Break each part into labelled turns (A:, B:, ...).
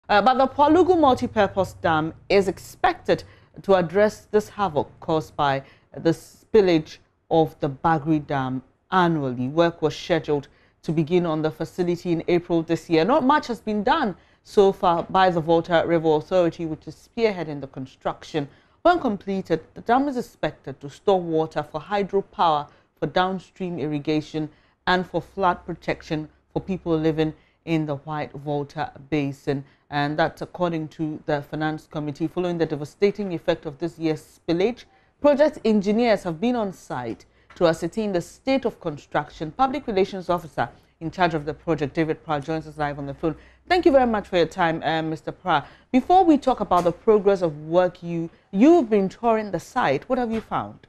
A: But the Pwalugu multi-purpose dam is expected to address this havoc caused by the spillage of the Bagre dam annually. Work was scheduled to begin on the facility in April this year. Not much has been done so far by the Volta River Authority, which is spearheading the construction. When completed, the dam is expected to store water for hydropower, for downstream irrigation, and for flood protection for people living in the White Volta Basin. And that's according to the Finance Committee. Following the devastating effect of this year's spillage, project engineers have been on site to ascertain the state of construction. Public Relations Officer in charge of the project, David Pra, joins us live on the phone. Thank you very much for your time, Mr. Pra. Before we talk about the progress of work, you've been touring the site. What have you found?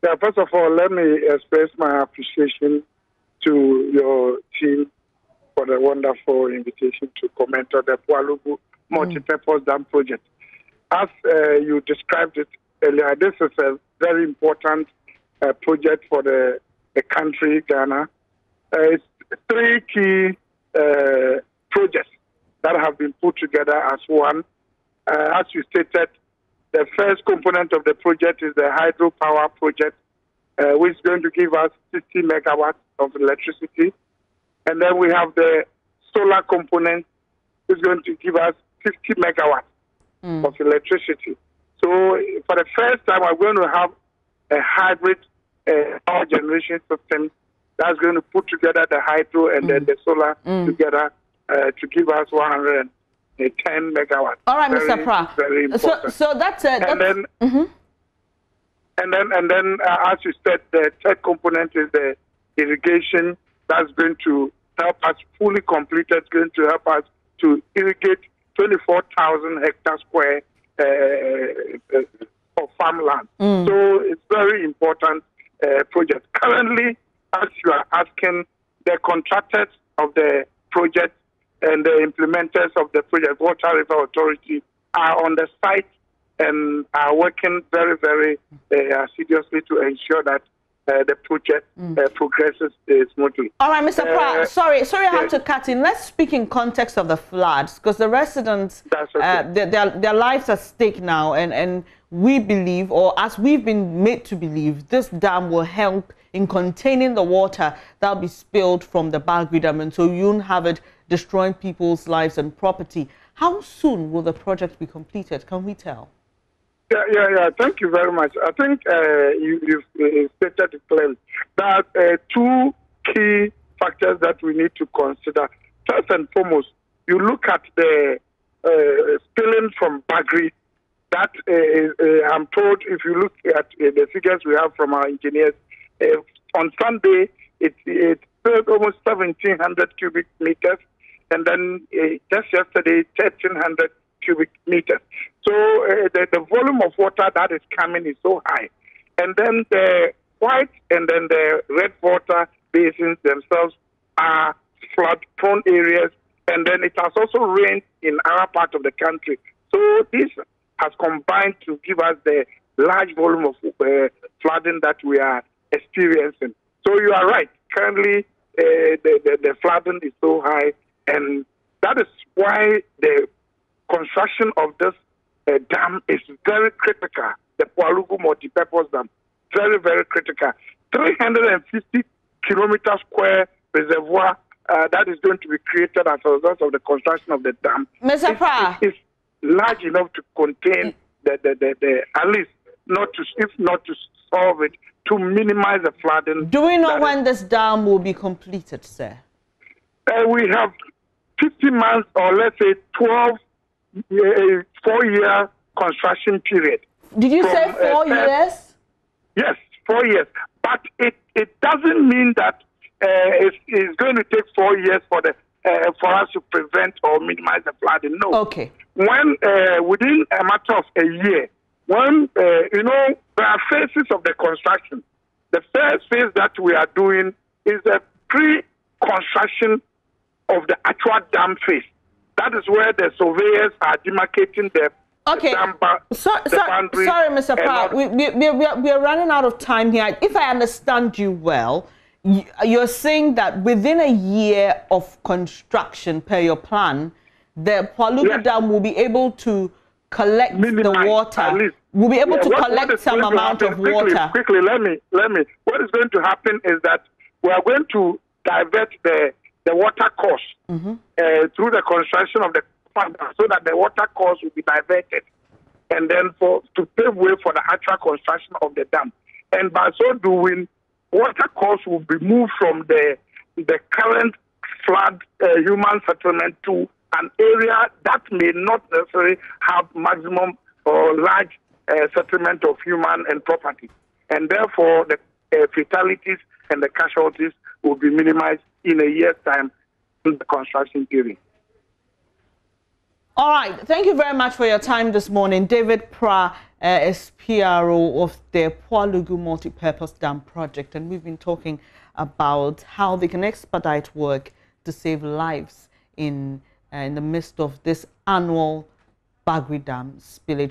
B: Yeah, first of all, let me express my appreciation to your team for the wonderful invitation to comment on the Pwalugu multi-purpose dam project. As you described it earlier, this is a very important project for the country, Ghana. It's three key projects that have been put together as one. As you stated, the first component of the project is the hydropower project, which is going to give us 60 megawatts of electricity. And then we have the solar component, which is going to give us 50 megawatts of electricity. So for the first time, we're going to have a hybrid power generation system that's going to put together the hydro and then the solar together to give us 110 megawatts.
A: All right, Mr. Pra.
B: Very important.
A: So that's it.
B: And then, as you said, the third component is the irrigation. That's going to help us fully completed. It's going to help us to irrigate 24,000 hectares square of farmland. So it's very important project. Currently, as you are asking, the contractors of the project and the implementers of the project, Volta River Authority, are on the site and are working very, very assiduously to ensure that the project progresses smoothly.
A: All right, Mr. Pra, sorry, I have to cut in. Let's speak in context of the floods, because the residents, their lives are at stake now, and we believe, or as we've been made to believe, this dam will help in containing the water that will be spilled from the Bagre dam, and so you won't have it destroying people's lives and property. How soon will the project be completed? Can we tell?
B: Yeah. Thank you very much. I think you've stated it clearly. There are two key factors that we need to consider. First and foremost, you look at the spilling from Bagre. That I'm told, if you look at the figures we have from our engineers, on Sunday it spilled almost 1,700 cubic meters, and then just yesterday 1,300 cubic meters. So the volume of water that is coming is so high. And then the white and then the red water basins themselves are flood-prone areas. And then it has also rained in our part of the country. So this has combined to give us the large volume of flooding that we are experiencing. So you are right. Currently, the flooding is so high. And that is why the construction of this dam is very critical. The Pwalugu multi-purpose dam, very, very critical. 350 kilometers square reservoir that is going to be created as a result of the construction of the dam.
A: Mr. Pra,
B: it's large enough to contain the at least if not to solve it, to minimize the flooding.
A: Do we know when this dam will be completed, sir?
B: We have 50 months, or let's say 4-year construction period.
A: Did you say 4 years?
B: Yes, 4 years. But it doesn't mean that it's going to take 4 years for us to prevent or minimize the flooding. No.
A: Okay.
B: When within a matter of a year, when there are phases of the construction. The first phase that we are doing is the pre-construction of the actual dam phase. That is where the surveyors are demarcating the dam boundary.
A: Sorry, Mr. Pra, we are running out of time here. If I understand you well, you're saying that within a year of construction per your plan, the Pwalugu Dam will be able to collect the water. We'll be able to collect some amount of water.
B: Quickly, let me. What is going to happen is that we are going to divert the water course through the construction of the dam, so that the water course will be diverted, and then to pave way for the actual construction of the dam. And by so doing, water course will be moved from the current flood human settlement to an area that may not necessarily have maximum or large settlement of human and property. And therefore, the fatalities and the casualties will be minimized in a year's time in the construction period.
A: All right. Thank you very much for your time this morning. David Pra is PRO of the Pwalugu Multi-Purpose Dam Project, and we've been talking about how they can expedite work to save lives in the midst of this annual Bagre Dam spillage.